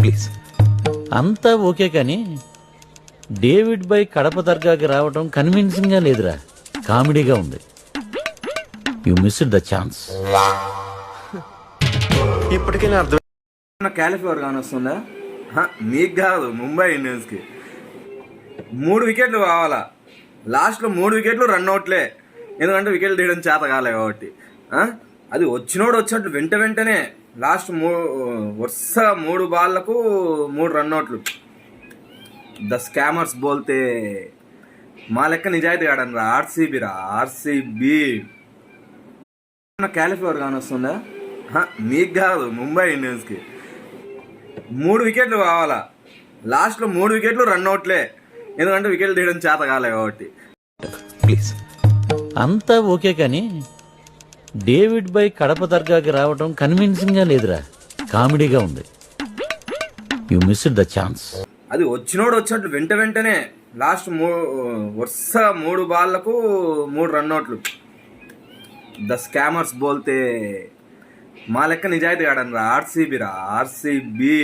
Please. అంతా okay కానీ David by Kadapa దర్గాకి రావడం కన్విన్సింగ్ గా లేదురా. కామెడీగా ఉంది. You missed the chance. ఇప్పటికైనా అర్థం. క్యాలిఫ్లవర్ కానీ వస్తుందా? మీకు కాదు, ముంబై ఇండియన్స్కి 3 వికెట్లు కావాలా. లాస్ట్లో 3 వికెట్లు రన్అట్లే, ఎందుకంటే వికెట్లు తీయడం చేత కాలే కాబట్టి. అది వచ్చినోడు వచ్చినట్లు వెంటనే లాస్ట్ వరుస 3 బాళ్లకు 3 రన్అట్లు. ద స్కామర్స్ బోల్తే మా లెక్క నిజాయితీ ఆడనరా. ఆర్సీబీ. క్యాలిఫ్లవర్ కానీ వస్తుందా? మీకు కాదు, ముంబై ఇండియన్స్కి 3 వికెట్లు కావాలా. లాస్ట్లో 3 వికెట్లు రన్అట్లే, ఎందుకంటే వికెట్లు తీయడం చేత కాలే కాబట్టి. ప్లీజ్. అంతా ఓకే కానీ డేవిడ్ బై కడప దర్గాకి రావడం కన్విన్సింగ్ గా లేదురా. కామెడీగా ఉంది. You missed the chance. అది వచ్చినోడు వచ్చినట్లు వెంటనే లాస్ట్ వరుస 3 బాళ్లకు 3 రన్అట్లు. ద స్కామర్స్ బోల్తే మా లెక్క నిజాయితీ ఆడనరా. ఆర్సీబీ.